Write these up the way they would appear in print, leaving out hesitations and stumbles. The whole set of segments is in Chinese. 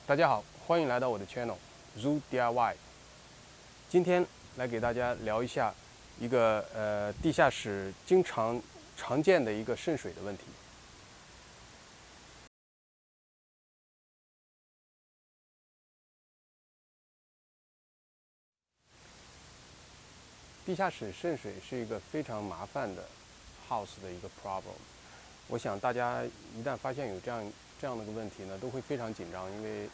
大家好，欢迎来到我的 channel Zoo DIY。今天来给大家聊一下一个地下室常见的一个渗水的问题。地下室渗水是一个非常麻烦的 house 的一个 problem。我想大家一旦发现有这样的一个问题呢，都会非常紧张，因为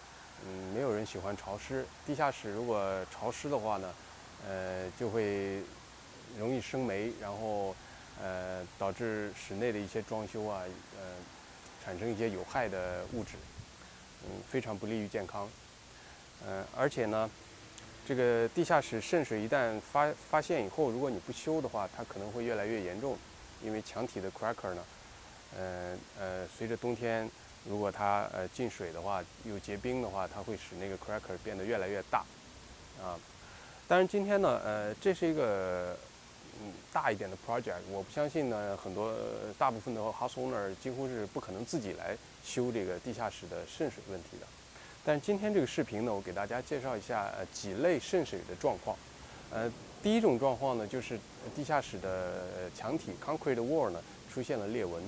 没有人喜欢潮湿。地下室如果潮湿的话呢，就会容易生霉，然后导致室内的一些装修啊，产生一些有害的物质，非常不利于健康。而且呢，这个地下室渗水一旦发现以后，如果你不修的话，它可能会越来越严重，因为墙体的 cracker 呢，随着冬天如果它进水的话，又结冰的话，它会使那个 cracker 变得越来越大，啊。当然今天呢，这是一个大一点的 project， 我不相信呢，大部分的 house owner 几乎是不可能自己来修这个地下室的渗水问题的。但是今天这个视频呢，我给大家介绍一下几类渗水的状况。第一种状况呢，就是地下室的墙体 concrete wall 呢出现了裂纹，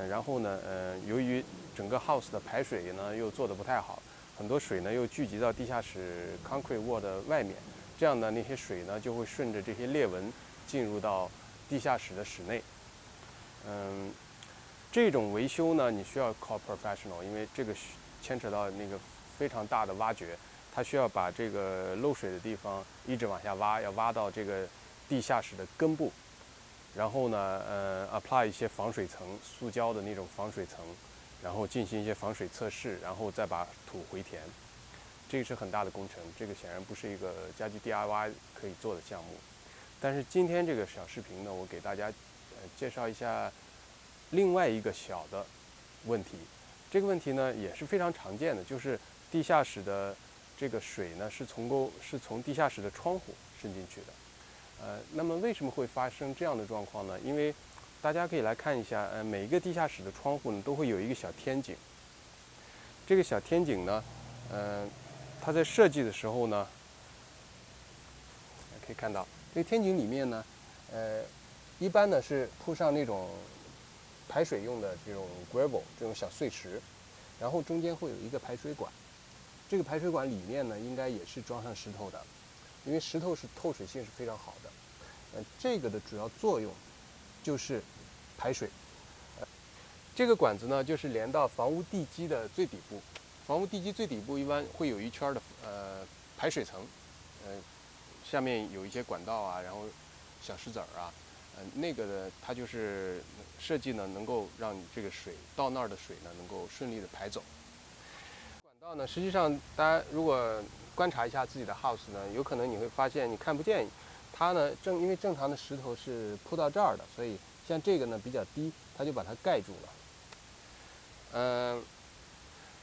然后呢，由于整个 house 的排水呢又做得不太好，很多水呢又聚集到地下室 concrete wall 的外面，这样呢那些水呢就会顺着这些裂纹进入到地下室的室内。这种维修呢，你需要 call professional， 因为这个牵扯到那个非常大的挖掘，它需要把这个漏水的地方一直往下挖，要挖到这个地下室的根部，然后呢，apply 一些防水层，塑胶的那种防水层，然后进行一些防水测试，然后再把土回填。这个是很大的工程，这个显然不是一个家居 DIY 可以做的项目。但是今天这个小视频呢，我给大家介绍一下另外一个小的问题。这个问题呢也是非常常见的，就是地下室的这个水呢是从地下室的窗户渗进去的。那么为什么会发生这样的状况呢？因为大家可以来看一下，每一个地下室的窗户呢都会有一个小天井。这个小天井呢，它在设计的时候呢，可以看到这个天井里面呢，一般呢是铺上那种排水用的这种 gravel 这种小碎石，然后中间会有一个排水管。这个排水管里面呢，应该也是装上石头的，因为石头是透水性是非常好的。这个的主要作用就是排水。这个管子呢，就是连到房屋地基的最底部。房屋地基最底部一般会有一圈的排水层，下面有一些管道啊，然后小石子儿啊，那个的它就是设计呢，能够让这个水到那儿的水呢，能够顺利的排走。管道呢，实际上大家如果观察一下自己的 house 呢，有可能你会发现你看不见它呢，因为正常的石头是铺到这儿的，所以像这个呢比较低，它就把它盖住了。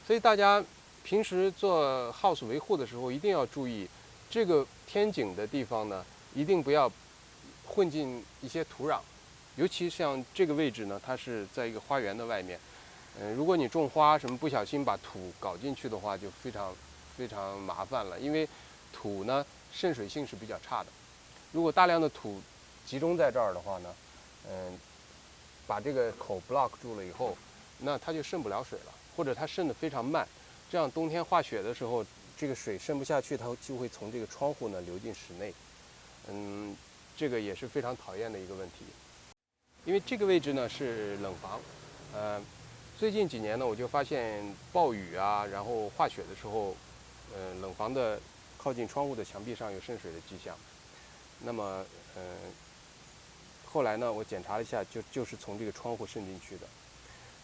所以大家平时做 house 维护的时候，一定要注意这个天井的地方呢，一定不要混进一些土壤，尤其像这个位置呢，它是在一个花园的外面。如果你种花什么不小心把土搞进去的话，就非常麻烦了，因为土呢渗水性是比较差的。如果大量的土集中在这儿的话呢，把这个口 block 住了以后，那它就渗不了水了，或者它渗得非常慢，这样冬天化雪的时候，这个水渗不下去，它就会从这个窗户呢流进室内。这个也是非常讨厌的一个问题。因为这个位置呢是冷房，最近几年呢我就发现暴雨啊，然后化雪的时候，冷房的靠近窗户的墙壁上有渗水的迹象。那么后来呢我检查了一下，就是从这个窗户渗进去的。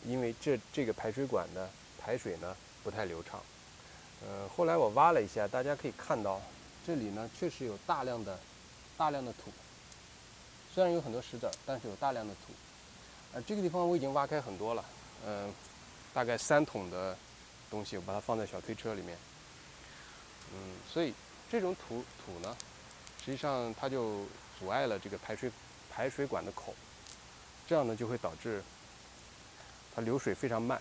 因为这个排水管的排水呢不太流畅，后来我挖了一下，大家可以看到，这里呢确实有大量的土，虽然有很多石子儿，但是有大量的土。这个地方我已经挖开很多了，大概3桶的东西，我把它放在小推车里面。所以这种土呢，实际上它就阻碍了这个排水管的口，这样呢就会导致它流水非常慢。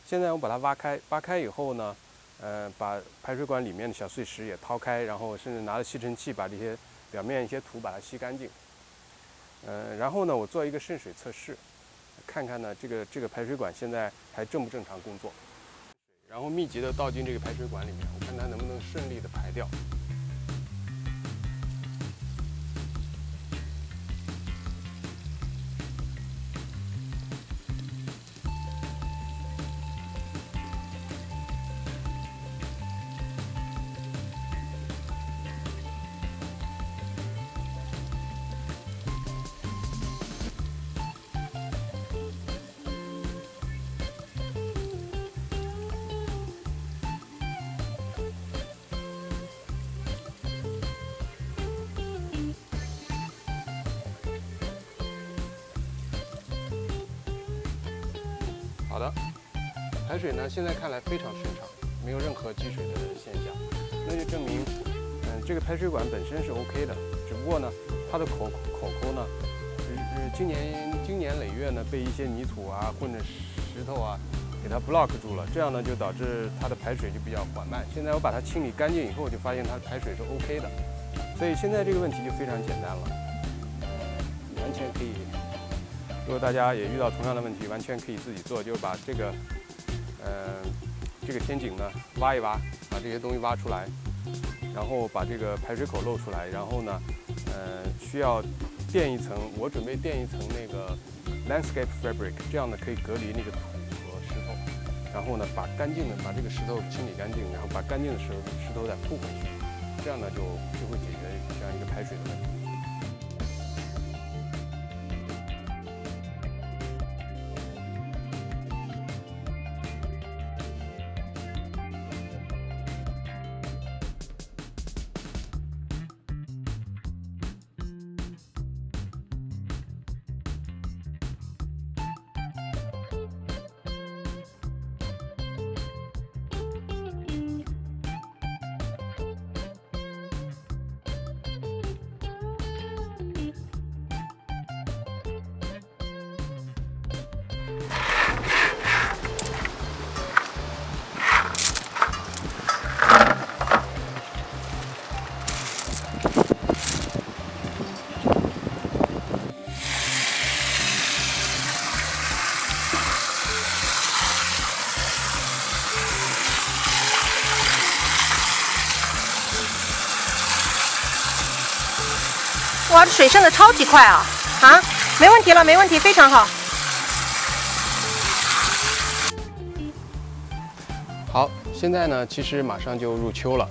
现在我把它挖开，挖开以后呢，把排水管里面的小碎石也掏开，然后甚至拿着吸尘器把这些表面一些土把它吸干净。然后呢，我做一个渗水测试，看看呢这个排水管现在还正不正常工作。然后密集的倒进这个排水管里面，我看它能不能顺利的排掉。好的，排水呢现在看来非常顺畅，没有任何积水的现象，那就证明，这个排水管本身是 OK 的，只不过呢，它的口呢，经年累月呢被一些泥土啊或者石头啊给它 block 住了，这样呢就导致它的排水就比较缓慢。现在我把它清理干净以后，就发现它的排水是 OK 的，所以现在这个问题就非常简单了，完全可以。如果大家也遇到同样的问题，完全可以自己做，就是把这个天井呢挖一挖，把这些东西挖出来，然后把这个排水口露出来，然后呢，需要垫一层，我准备垫一层那个 landscape fabric， 这样呢可以隔离那个土和石头，然后呢把这个石头清理干净，然后把干净的石头再铺回去，这样呢就会解决这样一个排水的问题。哇，这水渗的超级快啊！啊，没问题了，没问题，非常好。好，现在呢，其实马上就入秋了，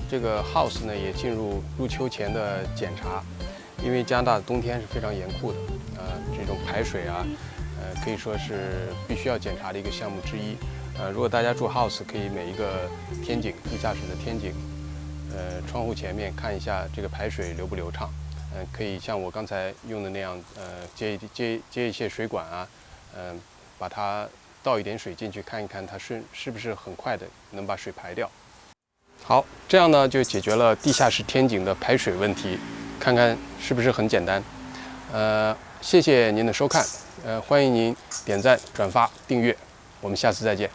这个 house 呢也进入入秋前的检查，因为加拿大的冬天是非常严酷的，这种排水啊，可以说是必须要检查的一个项目之一。如果大家住 house， 可以每一个天井，地下室的天井，窗户前面看一下这个排水流不流畅，可以像我刚才用的那样，接一些水管啊，把它倒一点水进去，看一看它是不是很快的能把水排掉。好，这样呢就解决了地下室天井的排水问题，看看是不是很简单？谢谢您的收看，欢迎您点赞、转发、订阅，我们下次再见。